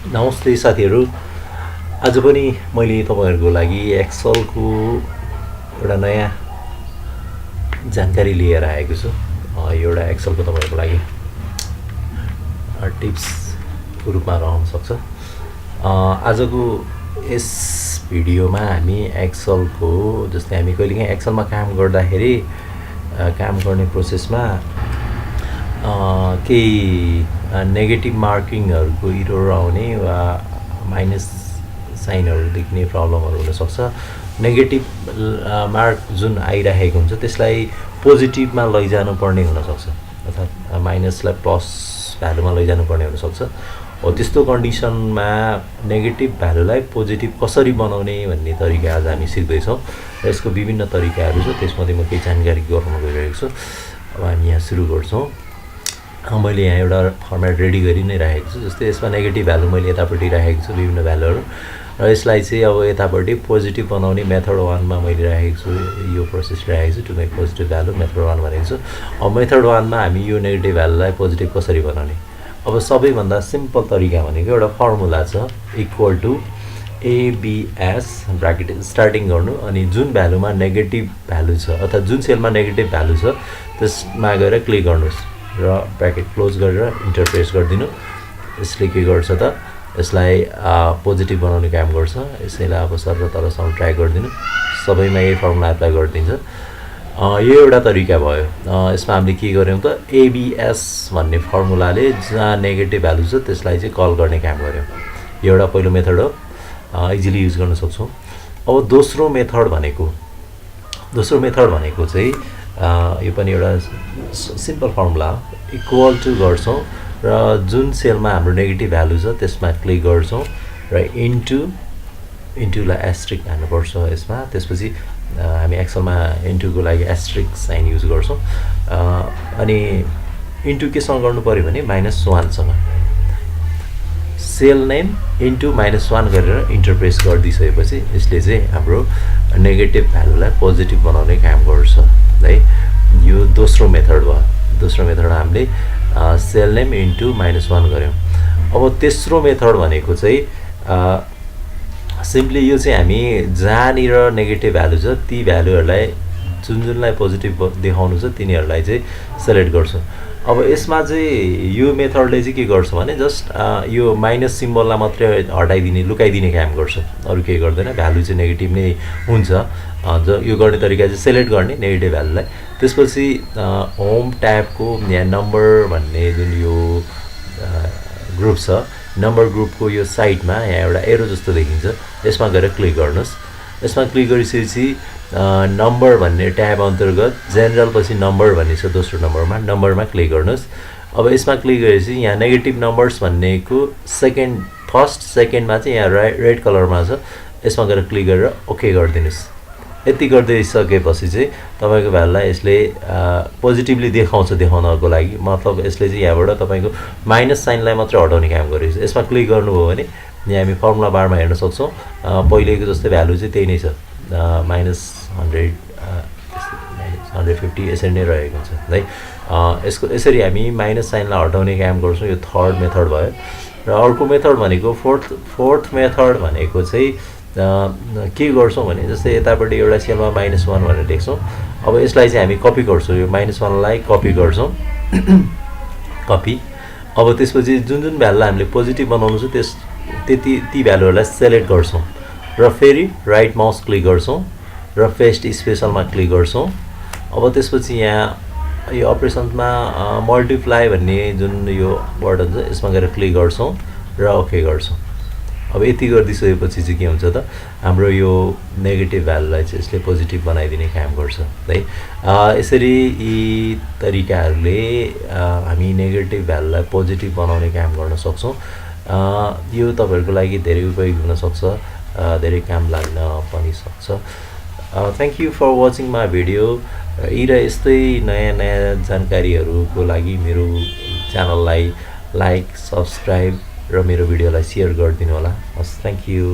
नमस्ते साथीहरू। आज पनि मैले तपाईहरुको लागि एक्सेलको एउटा नयाँ जानकारी लिएर आएको छु। यो एउटा एक्सेलको तपाईहरुको लागि टिप्सको रूपमा रहन सक्छ। आजको यस भिडियोमा हामी एक्सेलको जस्तै हामी कहिलेकाहीँ एक्सेलमा काम गर्दाखेरि काम गर्ने प्रोसेसमा केही नेगेटिभ मार्किङहरुको इरर आउने वा माइनस साइनहरु देख्ने प्रब्लमहरु हुन सक्छ। नेगेटिभ मार्क जुन आइराखेको हुन्छ त्यसलाई पोजिटिभमा लैजानु पर्ने हुन सक्छ, अर्थात् माइनसलाई प्लस भ्यालुमा लैजानु पर्ने हुन सक्छ। हो त्यस्तो कन्डिसनमा नेगेटिभ भ्यालुलाई पोजिटिभ कसरी बनाउने भन्ने तरिका आज हामी सिक्दै छौं। यसको विभिन्न तरिकाहरु छ, त्यसमध्ये म केही जानकारी गराउन गइरहेको छु। अब हामी यहाँ सुरु गर्छौं। मैले यहाँ एउटा फर्मेट रेडी गरि नै राखेको छु। जस्तै यसमा नेगेटिभ भ्यालु मैले यतापट्टि राखेको छु विभिन्न भ्यालुहरु, र यसलाई चाहिँ अब यतापट्टि पोजिटिभ बनाउने मेथड 1 मा मैले राखेको छु। यो प्रोसेस राखेको छु to make positive value method 1 भनेको छु। अब मेथड 1 मा हामी यो नेगेटिभ भ्यालुलाई पोजिटिभ कसरी बनाउने? अब सबैभन्दा सिम्पल तरिका भनेको एउटा फर्मुला छ, equal to ABS bracket starting गर्नु, अनि जुन भ्यालुमा नेगेटिभ भ्यालु छ अर्थात् जुन सेलमा नेगेटिभ भ्यालु छ त्यसमा गएर क्लिक गर्नुस् र ब्र्याकेट क्लोज गरेर इन्टर प्रेस गरिदिनु। यसले के गर्छ त यसलाई पोजिटिभ बनाउने काम गर्छ। यसैलाई अब सर तलसम्म ट्र्याक गरिदिनु, सबैमा यही फर्मुला एप्लाई गरिदिन्छ। यो एउटा तरिका भयो। यसमा हामीले के गर्यौं त ABS भन्ने फर्मुलाले जहाँ नेगेटिभ भ्यालु छ त्यसलाई चाहिँ कल गर्ने काम गर्यौं। यो एउटा पहिलो मेथड हो, इजिली युज गर्न सक्छौं। अब दोस्रो मेथड भनेको चाहिँ यो पनि एउटा सिम्पल फर्मुला हो। इक्वल टु गर्छौं र जुन सेलमा हाम्रो नेगेटिभ भ्यालु छ त्यसमा क्लिक गर्छौं र इन्टुलाई एस्ट्रिक हाल्नुपर्छ यसमा। त्यसपछि हामी एक्सेलमा इन्टुको लागि एस्ट्रिक साइन युज गर्छौं। अनि इन्टु केसँग गर्नु पर्यो भने -1 सँग सेल नेम इन्टु -1 गरेर इन्टर प्रेस गरिदिसकेपछि यसले चाहिँ हाम्रो नेगेटिभ भ्यालुलाई पोजिटिभ बनाउने काम गर्छ है। यो दोस्रो मेथड भयो। दोस्रो मेथड हामीले सेल नेम इन्टु -1 गर्यौं। अब तेस्रो मेथड भनेको चाहिँ सिम्पली यो चाहिँ हामी जहाँनिर नेगेटिभ भ्यालु छ ती भ्यालुहरुलाई जुनलाई पोजिटिभ देखाउनु छ तिनीहरुलाई चाहिँ सिलेक्ट गर्छौं। अब यसमा चाहिँ यो मेथडले चाहिँ के गर्छ भने जस्ट यो माइनस सिम्बललाई मात्रै हटाइदिने लुकाइदिने काम गर्छ, अरु केही गर्दैन। भ्यालु चाहिँ नेगेटिभ नै हुन्छ। यो गर्ने तरिका चाहिँ सिलेक्ट गर्ने नेगेटिभ भ्यालुलाई, त्यसपछि होम ट्याबको यहाँ नम्बर भन्ने जुन यो ग्रुप छ, नम्बर ग्रुपको यो साइडमा यहाँ एउटा एरो जस्तो देखिन्छ, यसमा गएर क्लिक गर्नुस्। यसमा क्लिक गरिसकेपछि नम्बर भन्ने ट्याब अन्तर्गत जेनरल पछि नम्बर भन्ने छ, दोस्रो नम्बरमा क्लिक गर्नुस्। अब यसमा क्लिक गरेपछि यहाँ नेगेटिभ नम्बर्स भन्नेको फर्स्ट सेकेन्डमा चाहिँ यहाँ रेड कलरमा छ, यसमा गएर क्लिक गरेर ओके गरिदिनुस्। यति गरिदिसकेपछि चाहिँ तपाईको भ्यालुलाई यसले पोजिटिभली देखाउनको लागि, मतलब यसले चाहिँ यहाँबाट तपाईको माइनस साइनलाई मात्र हटाउने काम गरेको छ। यसमा क्लिक गर्नुभयो भने यहाँ हामी फर्मुला बारमा हेर्न सक्छौं, पहिलेको जस्तै भ्यालु चाहिँ त्यही नै छ, -100 -150 यसरी नै रहेको हुन्छ है। यसरी हामी माइनस साइनलाई हटाउने काम गर्छौं। यो थर्ड मेथड भयो। र अर्को मेथड भनेको फोर्थ मेथड भनेको चाहिँ के गर्छौं भने जस्तै यतापट्टि एउटा सेलमा -1 भनेर लेख्छौं। अब यसलाई चाहिँ हामी कपी गर्छौं, यो -1 लाई कपी गर्छौं कपी। अब त्यसपछि जुन भ्यालुलाई हामीले पोजिटिभ बनाउनु छ ती भ्यालुहरुलाई सिलेक्ट गर्छौं र फेरि राइट माउस क्लिक गर्छौं र पेस्ट स्पेसलमा क्लिक गर्छौं। अब त्यसपछि यहाँ यो अपरेसन्समा मल्टिप्लाई भन्ने जुन यो बटन छ यसमा गएर क्लिक गर्छौं र ओके गर्छौं। अब यति गरिदिसकेपछि चाहिँ के हुन्छ त हाम्रो यो नेगेटिभ भ्यालुलाई चाहिँ यसले पोजिटिभ बनाइदिने काम गर्छ है। यसरी यी तरिकाहरुले हामी नेगेटिभ भ्यालुलाई पोजिटिभ बनाउने काम गर्न सक्छौं। यो तपाईहरुको लागि धेरै उपयोगी हुन सक्छ, धेरै काम लाग्न पनि सक्छ। Thank you for watching my video. यी र यस्तै नयाँ जानकारीहरुको लागि मेरो च्यानललाई लाइक, सब्स्क्राइब र मेरो भिडियोलाई शेयर गरिदिनु होला। हस्, थ्यांक यू।